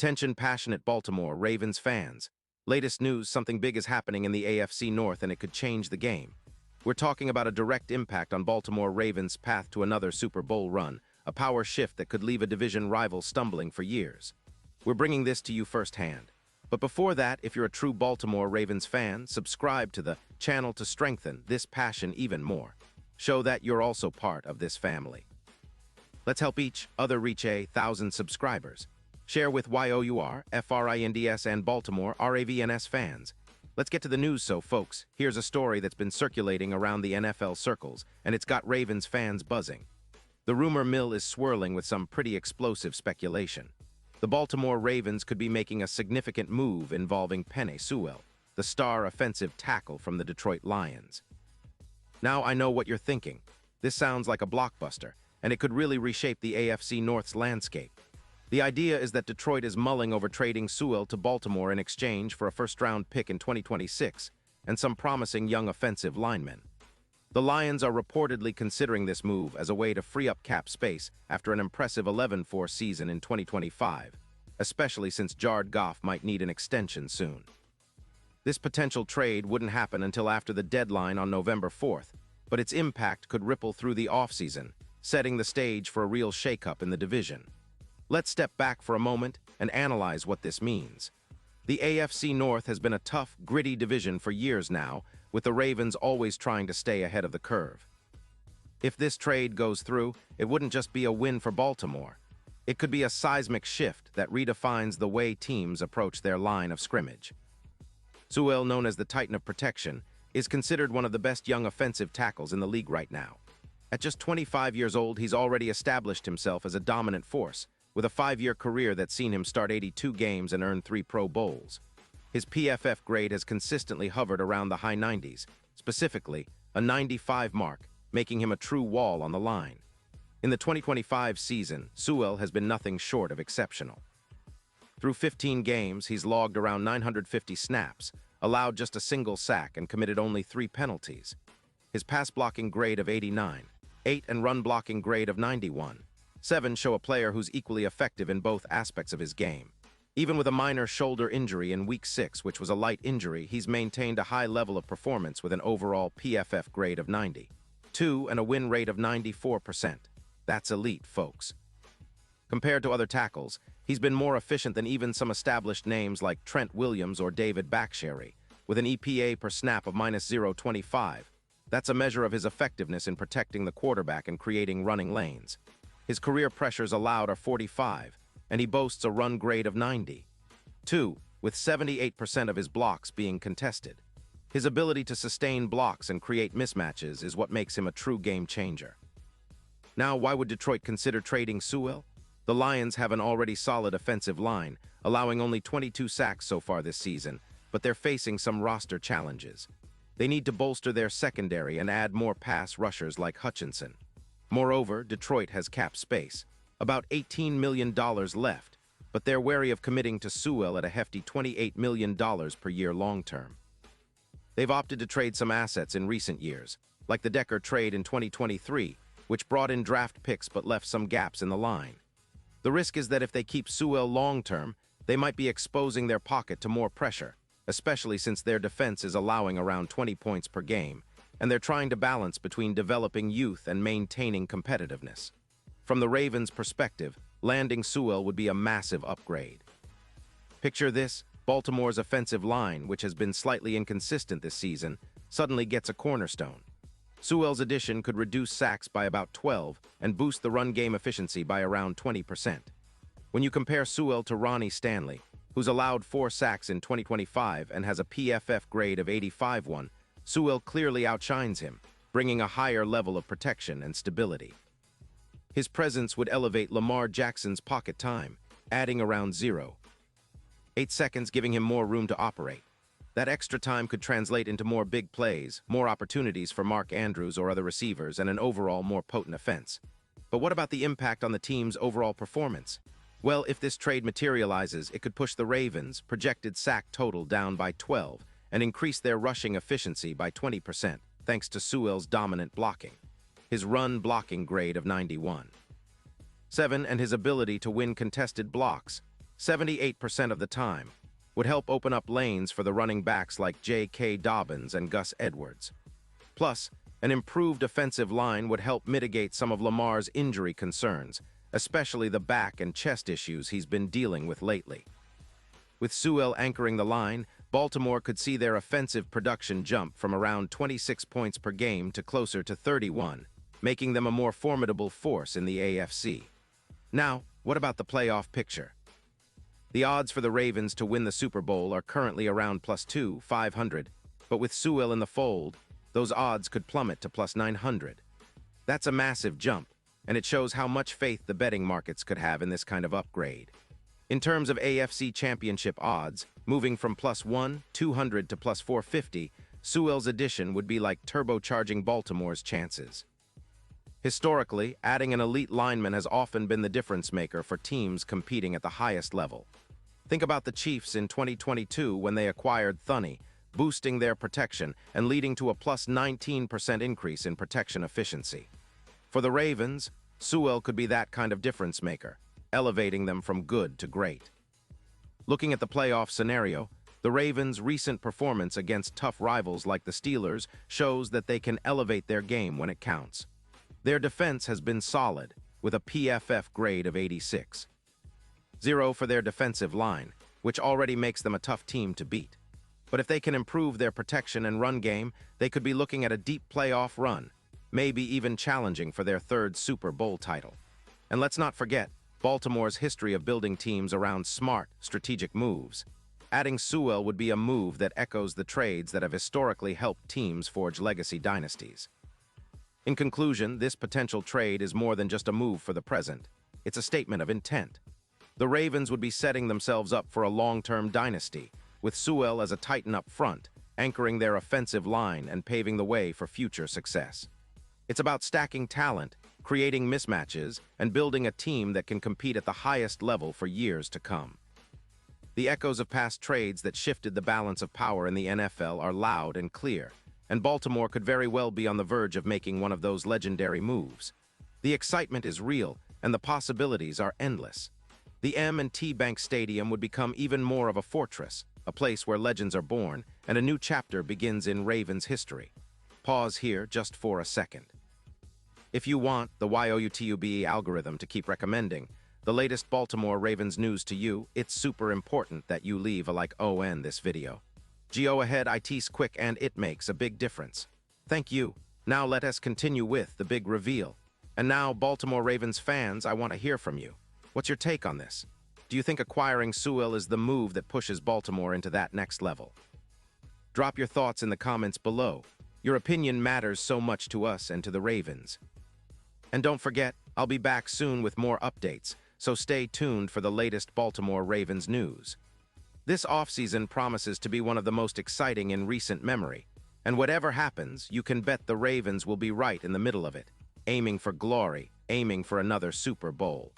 Attention passionate Baltimore Ravens fans. Latest news, something big is happening in the AFC North and it could change the game. We're talking about a direct impact on Baltimore Ravens' path to another Super Bowl run, a power shift that could leave a division rival stumbling for years. We're bringing this to you firsthand. But before that, if you're a true Baltimore Ravens fan, subscribe to the channel to strengthen this passion even more. Show that you're also part of this family. Let's help each other reach 1,000 subscribers. Share with YOUR, FRINDS, and Baltimore RAVENS fans. Let's get to the news, folks. Here's a story that's been circulating around the NFL circles, and it's got Ravens fans buzzing. The rumor mill is swirling with some pretty explosive speculation. The Baltimore Ravens could be making a significant move involving Penei Sewell, the star offensive tackle from the Detroit Lions. Now I know what you're thinking. This sounds like a blockbuster, and it could really reshape the AFC North's landscape. The idea is that Detroit is mulling over trading Sewell to Baltimore in exchange for a first-round pick in 2026 and some promising young offensive linemen. The Lions are reportedly considering this move as a way to free up cap space after an impressive 11-4 season in 2025, especially since Jared Goff might need an extension soon. This potential trade wouldn't happen until after the deadline on November 4th, but its impact could ripple through the offseason, setting the stage for a real shakeup in the division. Let's step back for a moment and analyze what this means. The AFC North has been a tough, gritty division for years now, with the Ravens always trying to stay ahead of the curve. If this trade goes through, it wouldn't just be a win for Baltimore. It could be a seismic shift that redefines the way teams approach their line of scrimmage. Sewell, known as the Titan of Protection, is considered one of the best young offensive tackles in the league right now. At just 25 years old, he's already established himself as a dominant force, with a 5-year career that's seen him start 82 games and earn 3 Pro Bowls. His PFF grade has consistently hovered around the high 90s, specifically a 95 mark, making him a true wall on the line. In the 2025 season, Sewell has been nothing short of exceptional. Through 15 games, he's logged around 950 snaps, allowed just a single sack, and committed only 3 penalties. His pass blocking grade of 89, 8 and run blocking grade of 91. 7 show a player who's equally effective in both aspects of his game. Even with a minor shoulder injury in Week 6, which was a light injury, he's maintained a high level of performance with an overall PFF grade of 90. 2 and a win rate of 94%. That's elite, folks. Compared to other tackles, he's been more efficient than even some established names like Trent Williams or David Bakhtiari, with an EPA per snap of -0.25. That's a measure of his effectiveness in protecting the quarterback and creating running lanes. His career pressures allowed are 45, and he boasts a run grade of 90. 2, with 78% of his blocks being contested. His ability to sustain blocks and create mismatches is what makes him a true game changer. Now, why would Detroit consider trading Sewell? The Lions have an already solid offensive line, allowing only 22 sacks so far this season, but they're facing some roster challenges. They need to bolster their secondary and add more pass rushers like Hutchinson. Moreover, Detroit has cap space, about $18 million left, but they're wary of committing to Sewell at a hefty $28 million per year long-term. They've opted to trade some assets in recent years, like the Decker trade in 2023, which brought in draft picks but left some gaps in the line. The risk is that if they keep Sewell long-term, they might be exposing their pocket to more pressure, especially since their defense is allowing around 20 points per game, and they're trying to balance between developing youth and maintaining competitiveness. From the Ravens' perspective, landing Sewell would be a massive upgrade. Picture this: Baltimore's offensive line, which has been slightly inconsistent this season, suddenly gets a cornerstone. Sewell's addition could reduce sacks by about 12 and boost the run game efficiency by around 20%. When you compare Sewell to Ronnie Stanley, who's allowed 4 sacks in 2025 and has a PFF grade of 85-1, Sewell clearly outshines him, bringing a higher level of protection and stability. His presence would elevate Lamar Jackson's pocket time, adding around 0.8 seconds, giving him more room to operate. That extra time could translate into more big plays, more opportunities for Mark Andrews or other receivers, and an overall more potent offense. But what about the impact on the team's overall performance? Well, if this trade materializes, it could push the Ravens' projected sack total down by 12 and increase their rushing efficiency by 20%, thanks to Sewell's dominant blocking. His run blocking grade of 91. 7 and his ability to win contested blocks. 78% of the time, would help open up lanes for the running backs like J.K. Dobbins and Gus Edwards. Plus, an improved offensive line would help mitigate some of Lamar's injury concerns, especially the back and chest issues he's been dealing with lately. With Sewell anchoring the line, Baltimore could see their offensive production jump from around 26 points per game to closer to 31, making them a more formidable force in the AFC. Now, what about the playoff picture? The odds for the Ravens to win the Super Bowl are currently around +500, but with Sewell in the fold, those odds could plummet to +900. That's a massive jump, and it shows how much faith the betting markets could have in this kind of upgrade. In terms of AFC championship odds, moving from +1,200 to +450, Sewell's addition would be like turbocharging Baltimore's chances. Historically, adding an elite lineman has often been the difference maker for teams competing at the highest level. Think about the Chiefs in 2022 when they acquired Thuney, boosting their protection and leading to a +19% increase in protection efficiency. For the Ravens, Sewell could be that kind of difference maker, elevating them from good to great. Looking at the playoff scenario, the Ravens' recent performance against tough rivals like the Steelers shows that they can elevate their game when it counts. Their defense has been solid, with a PFF grade of 86. 0 for their defensive line, which already makes them a tough team to beat. But if they can improve their protection and run game, they could be looking at a deep playoff run, maybe even challenging for their third Super Bowl title. And let's not forget Baltimore's history of building teams around smart, strategic moves. Adding Sewell would be a move that echoes the trades that have historically helped teams forge legacy dynasties. In conclusion, this potential trade is more than just a move for the present. It's a statement of intent. The Ravens would be setting themselves up for a long-term dynasty, with Sewell as a titan up front, anchoring their offensive line and paving the way for future success. It's about stacking talent, creating mismatches, and building a team that can compete at the highest level for years to come. The echoes of past trades that shifted the balance of power in the NFL are loud and clear, and Baltimore could very well be on the verge of making one of those legendary moves. The excitement is real, and the possibilities are endless. The M&T Bank Stadium would become even more of a fortress, a place where legends are born, and a new chapter begins in Ravens history. Pause here just for a second. If you want the YouTube algorithm to keep recommending the latest Baltimore Ravens news to you, it's super important that you leave a like on this video. Go ahead, it's quick and it makes a big difference. Thank you. Now let us continue with the big reveal. And now, Baltimore Ravens fans, I want to hear from you. What's your take on this? Do you think acquiring Sewell is the move that pushes Baltimore into that next level? Drop your thoughts in the comments below. Your opinion matters so much to us and to the Ravens. And don't forget, I'll be back soon with more updates, so stay tuned for the latest Baltimore Ravens news. This offseason promises to be one of the most exciting in recent memory, and whatever happens, you can bet the Ravens will be right in the middle of it, aiming for glory, aiming for another Super Bowl.